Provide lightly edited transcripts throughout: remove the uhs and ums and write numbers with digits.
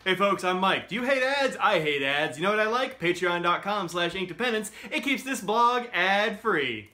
Hey folks, I'm Mike. Do you hate ads? I hate ads. You know what I like? Patreon.com/Inkdependence. It keeps this blog ad-free.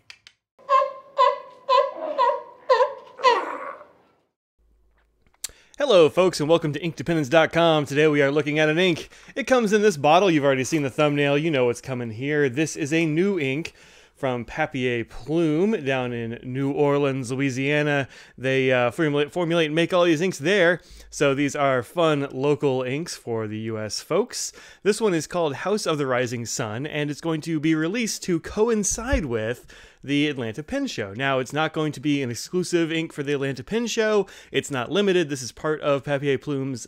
Hello folks and welcome to Inkdependence.com. Today we are looking at an ink. It comes in this bottle. You've already seen the thumbnail. You know what's coming here. This is a new ink from Papier Plume down in New Orleans, Louisiana. They formulate and make all these inks there. So these are fun local inks for the US folks. This one is called House of the Rising Sun, and it's going to be released to coincide with the Atlanta Pen Show. Now, it's not going to be an exclusive ink for the Atlanta Pen Show. It's not limited. This is part of Papier Plume's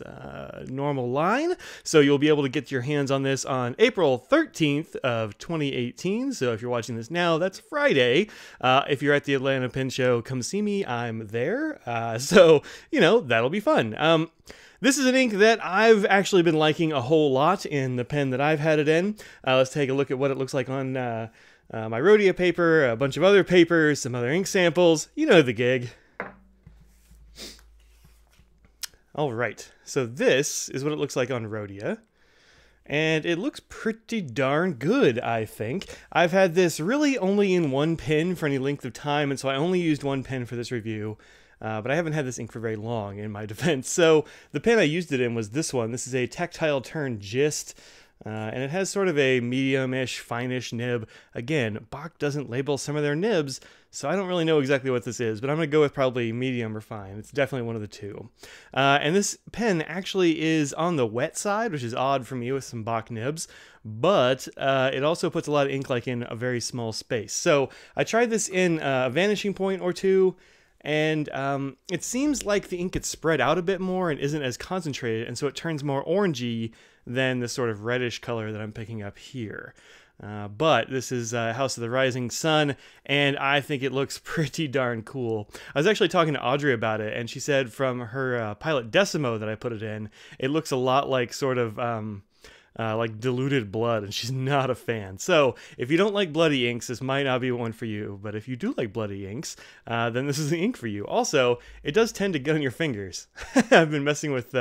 normal line. So you'll be able to get your hands on this on April 13th of 2018. So if you're watching this now, that's Friday. If you're at the Atlanta Pen Show, come see me. I'm there. So, you know, that'll be fun. This is an ink that I've actually been liking a whole lot in the pen that I've had it in. Let's take a look at what it looks like on my Rhodia paper, a bunch of other papers, some other ink samples. You know the gig. All right, so this is what it looks like on Rhodia. And it looks pretty darn good, I think. I've had this really only in one pen for any length of time, and so I only used one pen for this review. But I haven't had this ink for very long, in my defense. So the pen I used it in was this one. This is a tactile turn gist. And it has sort of a medium-ish, fine-ish nib. Again, Bock doesn't label some of their nibs, so I don't really know exactly what this is, but I'm going to go with probably medium or fine. It's definitely one of the two. And this pen actually is on the wet side, which is odd for me with some Bock nibs, but it also puts a lot of ink like in a very small space. So I tried this in a vanishing point or two, and it seems like the ink gets spread out a bit more and isn't as concentrated, and so it turns more orangey than the sort of reddish color that I'm picking up here. But this is House of the Rising Sun, and I think it looks pretty darn cool. I was actually talking to Audrey about it, and she said from her Pilot Decimo that I put it in, it looks a lot like sort of like diluted blood, and she's not a fan. So if you don't like bloody inks, this might not be one for you, but if you do like bloody inks, then this is the ink for you. Also, it does tend to get on your fingers. I've been messing with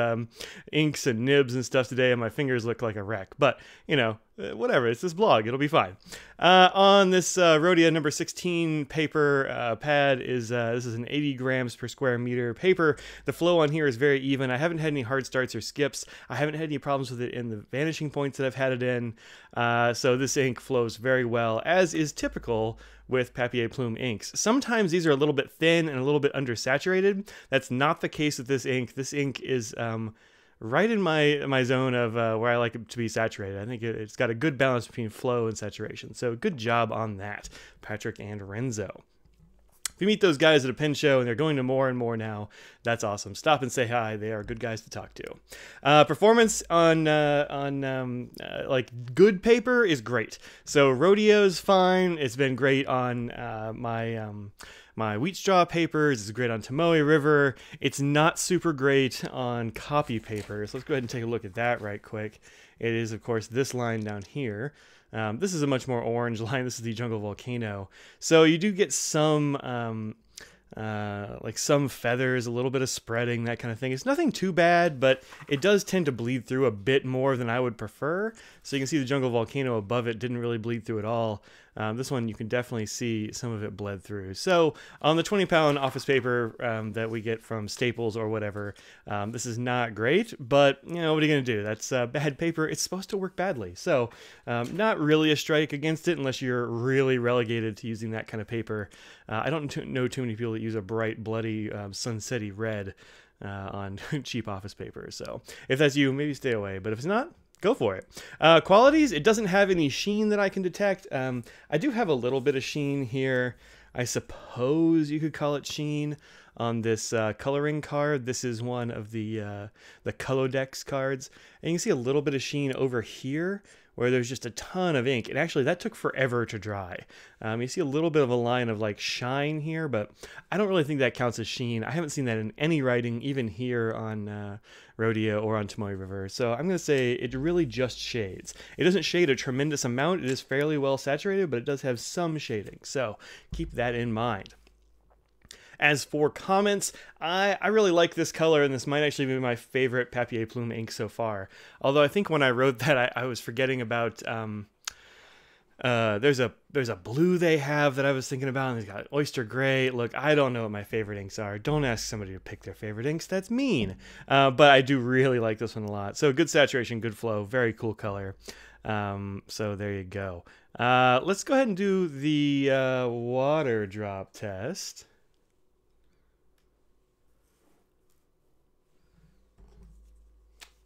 inks and nibs and stuff today, and my fingers look like a wreck, but you know, whatever, it's this blog, it'll be fine. On this Rhodia number 16 paper pad is this is an 80 grams per square meter paper. The flow on here is very even. I haven't had any hard starts or skips. I haven't had any problems with it in the vanishing points that I've had it in. So this ink flows very well, as is typical with Papier Plume inks. Sometimes these are a little bit thin and a little bit undersaturated. That's not the case with this ink. This ink is right in my zone of where I like it to be saturated. I think it's got a good balance between flow and saturation. So good job on that, Patrick and Renzo. If you meet those guys at a pen show, and they're going to more and more now, that's awesome. Stop and say hi. They are good guys to talk to. Performance on like good paper is great. So Rhodio's fine. It's been great on my wheat straw papers. It's great on Tomoe River. It's not super great on copy paper. So let's go ahead and take a look at that right quick. It is, of course, this line down here. This is a much more orange line. This is the Jungle Volcano. So you do get some like some feathers, a little bit of spreading, that kind of thing. It's nothing too bad, but it does tend to bleed through a bit more than I would prefer. So you can see the Jungle Volcano above it didn't really bleed through at all. This one you can definitely see some of it bled through. So on the 20-pound office paper that we get from Staples or whatever, this is not great, but you know, what are you going to do? That's bad paper. It's supposed to work badly. So not really a strike against it unless you're really relegated to using that kind of paper. I don't know too many people that use a bright, bloody, sunsetty red on cheap office paper. So if that's you, maybe stay away. But if it's not, go for it. Qualities, it doesn't have any sheen that I can detect. I do have a little bit of sheen here. I suppose you could call it sheen on this coloring card. This is one of the Colodex cards. And you can see a little bit of sheen over here where there's just a ton of ink. And actually, that took forever to dry. You see a little bit of a line of like shine here, but I don't really think that counts as sheen. I haven't seen that in any writing, even here on Rhodia or on Tomoe River. So I'm going to say it really just shades. It doesn't shade a tremendous amount. It is fairly well saturated, but it does have some shading. So keep that in mind. As for comments, I really like this color, and this might actually be my favorite Papier Plume ink so far. Although I think when I wrote that, I was forgetting about... there's a blue they have that I was thinking about, and they've got oyster gray. Look, I don't know what my favorite inks are. Don't ask somebody to pick their favorite inks. That's mean. But I do really like this one a lot. So good saturation, good flow, very cool color. So there you go. Let's go ahead and do the water drop test.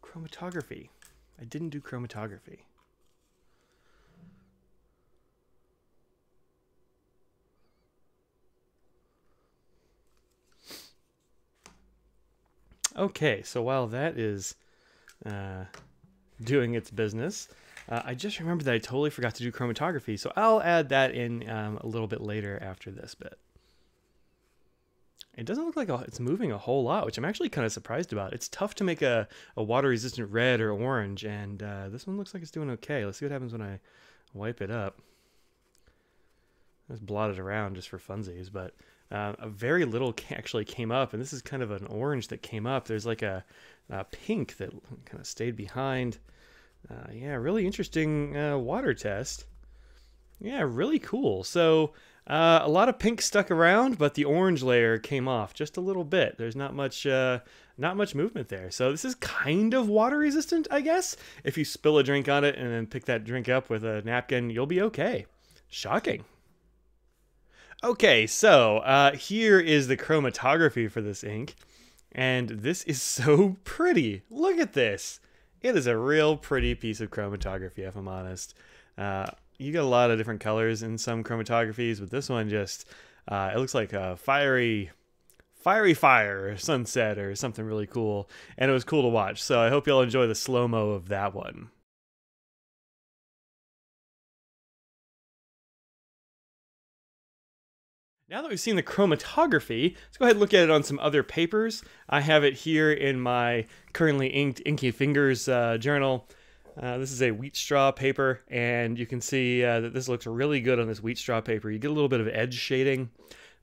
Chromatography. I didn't do chromatography. Okay, so while that is doing its business, I just remembered that I totally forgot to do chromatography, so I'll add that in a little bit later after this bit. It doesn't look like it's moving a whole lot, which I'm actually kind of surprised about. It's tough to make a water-resistant red or orange, and this one looks like it's doing okay. Let's see what happens when I wipe it up. I just blot it around just for funsies, but a very little actually came up, and this is kind of an orange that came up. There's like a pink that kind of stayed behind. Yeah, really interesting water test. Yeah, really cool. So a lot of pink stuck around, but the orange layer came off just a little bit. There's not much movement there. So this is kind of water resistant, I guess. If you spill a drink on it and then pick that drink up with a napkin, you'll be okay. Shocking. Okay, so here is the chromatography for this ink, and this is so pretty. Look at this. It is a real pretty piece of chromatography, if I'm honest. You get a lot of different colors in some chromatographies, but this one just, it looks like a fiery fire or sunset or something really cool, and it was cool to watch. So I hope you'll enjoy the slow-mo of that one. Now that we've seen the chromatography, let's go ahead and look at it on some other papers. I have it here in my currently inked Inky Fingers journal. This is a wheat straw paper, and you can see that this looks really good on this wheat straw paper. You get a little bit of edge shading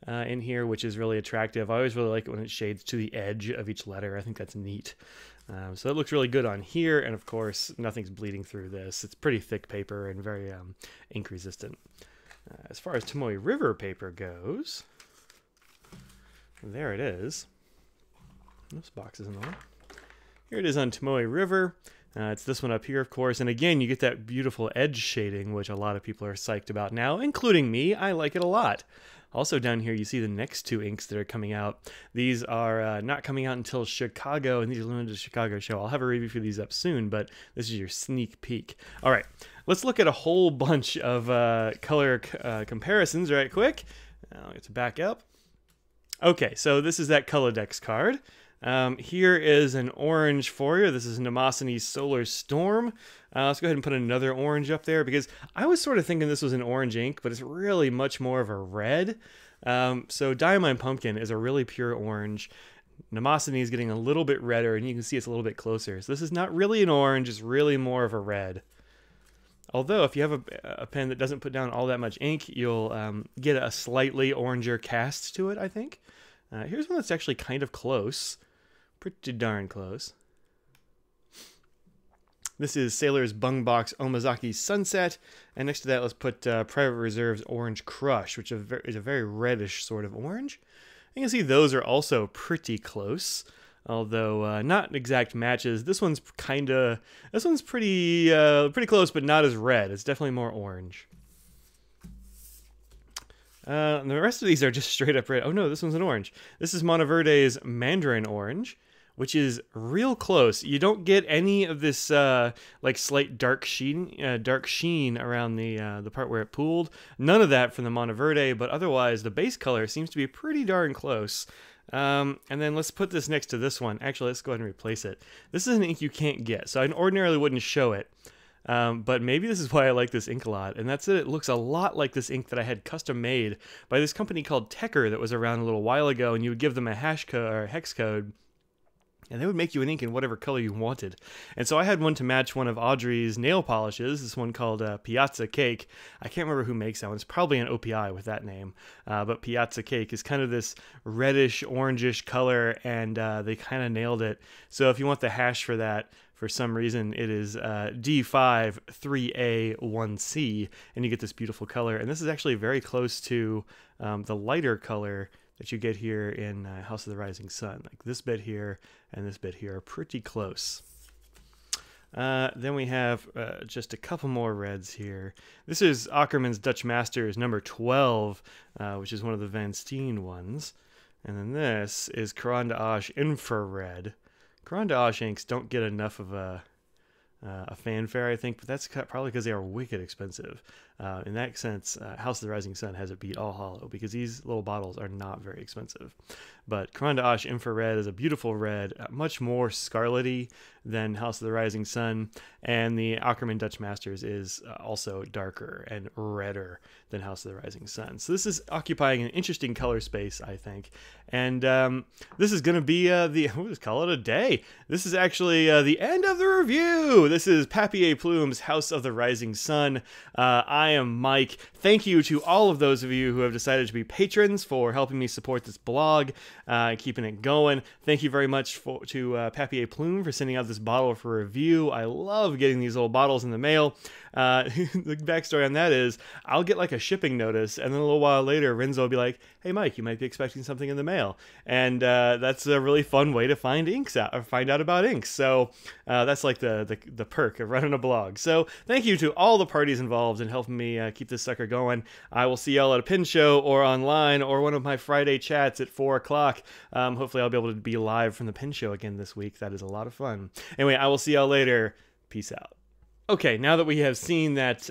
in here, which is really attractive. I always really like it when it shades to the edge of each letter. I think that's neat. So that looks really good on here, and of course, nothing's bleeding through this. It's pretty thick paper and very ink resistant. As far as Tomoe River paper goes, there it is. This box isn't on. Here it is on Tomoe River. It's this one up here, of course, and again, you get that beautiful edge shading, which a lot of people are psyched about now, including me. I like it a lot. Also down here, you see the next two inks that are coming out. These are not coming out until Chicago, and these are limited to Chicago show. I'll have a review for these up soon, but this is your sneak peek. All right, let's look at a whole bunch of color comparisons right quick. I'll get to back up. Okay, so this is that Colodex card. Here is an orange for you. This is Mnemosyne's Solar Storm. Let's go ahead and put another orange up there, because I was sort of thinking this was an orange ink, but it's really much more of a red. So Diamine Pumpkin is a really pure orange. Mnemosyne is getting a little bit redder, and you can see it's a little bit closer. So this is not really an orange, it's really more of a red. Although, if you have a pen that doesn't put down all that much ink, you'll get a slightly oranger cast to it, I think. Here's one that's actually kind of close. Pretty darn close. This is Sailor's Bung Box Omazaki Sunset, and next to that, let's put Private Reserve's Orange Crush, which is a very reddish sort of orange. You can see those are also pretty close, although not exact matches. This one's pretty close, but not as red. It's definitely more orange. And the rest of these are just straight up red. Oh no, this one's an orange. This is Monteverde's Mandarin Orange, which is real close. You don't get any of this like slight dark sheen around the part where it pooled. None of that from the Monteverde, but otherwise the base color seems to be pretty darn close. And then let's put this next to this one. Actually, let's go ahead and replace it. This is an ink you can't get, so I ordinarily wouldn't show it. But maybe this is why I like this ink a lot, and that's it. It looks a lot like this ink that I had custom made by this company called Tecker that was around a little while ago, and you would give them a hash code or hex code, and they would make you an ink in whatever color you wanted. And so I had one to match one of Audrey's nail polishes, this one called Piazza Cake. I can't remember who makes that one. It's probably an OPI with that name. But Piazza Cake is kind of this reddish, orangish color, and they kind of nailed it. So if you want the hash for that, for some reason, it is D5 3A 1C, and you get this beautiful color. And this is actually very close to the lighter color that you get here in House of the Rising Sun. Like this bit here and this bit here are pretty close. Then we have just a couple more reds here. This is Ackerman's Dutch Masters number 12, which is one of the Van Steen ones. And then this is Caran d'Ache Infrared. Caran d'Ache inks don't get enough of a fanfare, I think, but that's probably because they are wicked expensive. In that sense, House of the Rising Sun has it beat all hollow because these little bottles are not very expensive. But Caran d'Ache Infrared is a beautiful red, much more scarlety than House of the Rising Sun, and the Ackerman Dutch Masters is also darker and redder than House of the Rising Sun. So this is occupying an interesting color space, I think. And this is going to be we'll just call it a day. This is actually the end of the review. This is Papier Plume's House of the Rising Sun. I am Mike. Thank you to all of those of you who have decided to be patrons for helping me support this blog, keeping it going. Thank you very much to Papier Plume for sending out this bottle for review. I love getting these little bottles in the mail. The backstory on that is I'll get like a shipping notice, and then a little while later Renzo will be like, hey Mike, you might be expecting something in the mail. And that's a really fun way to find inks out, or find out about inks. So that's like the perk of running a blog. So thank you to all the parties involved in helping me keep this sucker going. I will see y'all at a pin show or online or one of my Friday chats at 4 o'clock. Hopefully I'll be able to be live from the pin show again this week. That is a lot of fun. Anyway, I will see y'all later. Peace out. Okay, now that we have seen that